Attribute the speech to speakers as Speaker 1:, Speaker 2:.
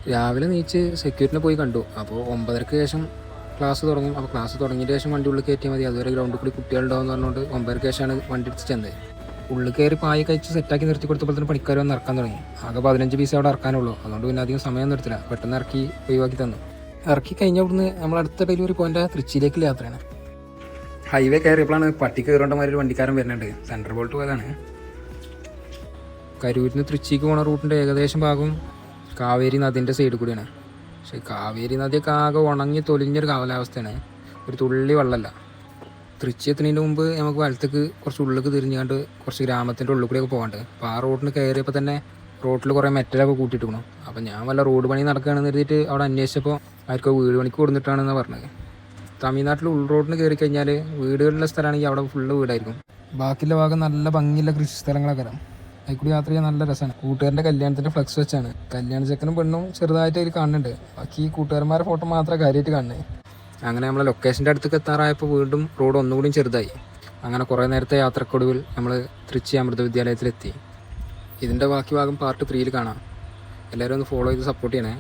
Speaker 1: രാവിലെ നീച്ച് സെക്യൂരിറ്റിനെ പോയി കണ്ടു. അപ്പോൾ 9:30 ശേഷം ക്ലാസ് തുടങ്ങും. അപ്പോൾ ക്ലാസ് തുടങ്ങിയതിന് ശേഷം വണ്ടി ഉള്ളിൽ കയറ്റിയാൽ മതി, അതുവരെ ഗ്രൗണ്ടിൽ കൂടി കുട്ടികളുണ്ടാവുമെന്ന് പറഞ്ഞുകൊണ്ട് 9:30 ശേഷമാണ് വണ്ടി എടുത്ത് ചെന്നത്. ഉള്ളിൽ കയറി പായ കഴിച്ച് സെറ്റാക്കി നിർത്തി കൊടുത്തപ്പോൾ തന്നെ പണിക്കാർ വന്ന് ഇറക്കാൻ തുടങ്ങി. ആകെ 15 പീസ് അവിടെ ഇറക്കാനുള്ളൂ. അതുകൊണ്ട് പിന്നെ അധികം സമയം നിർത്തില്ല, പെട്ടെന്ന് ഇറക്കി ഒഴിവാക്കി തന്നു. ഇറക്കി കഴിഞ്ഞ അവിടുന്ന് നമ്മൾ അടുത്ത ഡെലിവറി പോയിന്റ് തൃശ്ശിയിലേക്കുള്ള യാത്രയാണ്. ഹൈവേ കയറിയപ്പോഴാണ് പട്ടി കയറേണ്ടമാതിരി ഒരു വണ്ടിക്കാരൻ വരുന്നുണ്ട്. സെൻട്രൽ ബോൾട്ട് പോയതാണ്. കരൂരിൽ നിന്ന് തൃശ്ശിക്ക് പോണ റൂട്ടിൻ്റെ ഏകദേശം ഭാഗം കാവേരി നദിൻ്റെ സൈഡിൽ കൂടിയാണ്. പക്ഷേ കാവേരി നദിയൊക്കെ ആകെ ഉണങ്ങി തൊലിഞ്ഞൊരു കാലാവസ്ഥയാണ്, ഒരു തുള്ളി വെള്ളമല്ല. തൃശ്ശി എത്തുന്നതിന് മുമ്പ് നമുക്ക് വലത്തേക്ക് കുറച്ച് ഉള്ളിലേക്ക് തിരിഞ്ഞുകൊണ്ട് കുറച്ച് ഗ്രാമത്തിൻ്റെ ഉള്ളിൽ കൂടെയൊക്കെ പോകാണ്ട്. അപ്പോൾ ആ റോഡിന് കയറിയപ്പോൾ തന്നെ റോഡിൽ കുറേ മെറ്റലൊക്കെ കൂട്ടിയിട്ടിരിക്കണം. അപ്പോൾ ഞാൻ വല്ല റോഡ് പണി നടക്കുകയാണെന്ന് കരുതിയിട്ട് അവിടെ അന്വേഷിച്ചപ്പോൾ ആർക്കോ വീട് പണിക്ക് കൊടുത്തിട്ടാണെന്ന് പറഞ്ഞത്. തമിഴ്നാട്ടിൽ ഉൾ റോഡിന് കയറി കഴിഞ്ഞാൽ വീടുകളുള്ള സ്ഥലമാണെങ്കിൽ അവിടെ ഫുള്ള് വീടായിരിക്കും. ബാക്കിയുള്ള ഭാഗം നല്ല ഭംഗിയുള്ള കൃഷി സ്ഥലങ്ങളൊക്കെ വരാം. അതിൽക്കൂടി യാത്ര ചെയ്യാൻ നല്ല രസമാണ്. കൂട്ടുകാരൻ്റെ കല്യാണത്തിൻ്റെ ഫ്ലക്സ് വെച്ചാണ്. കല്യാണ ചെക്കനും പെണ്ണും ചെറുതായിട്ട് അതിൽ കാണുന്നുണ്ട്. ബാക്കി കൂട്ടുകാരന്മാരുടെ ഫോട്ടോ മാത്രമേ കാര്യമായിട്ട് കാണുന്നത്. അങ്ങനെ നമ്മളെ ലൊക്കേഷൻ്റെ അടുത്തേക്ക് എത്താറായപ്പോൾ വീണ്ടും റോഡ് ഒന്നുകൂടി ചെറുതായി. അങ്ങനെ കുറേ നേരത്തെ യാത്രക്കൊടുവിൽ നമ്മൾ തൃശ്ശി അമൃത വിദ്യാലയത്തിലെത്തി. ഇതിൻ്റെ ബാക്കി ഭാഗം പാർട്ട് 3 കാണാം. എല്ലാവരും ഒന്ന് ഫോളോ ചെയ്ത് സപ്പോർട്ട് ചെയ്യണേ.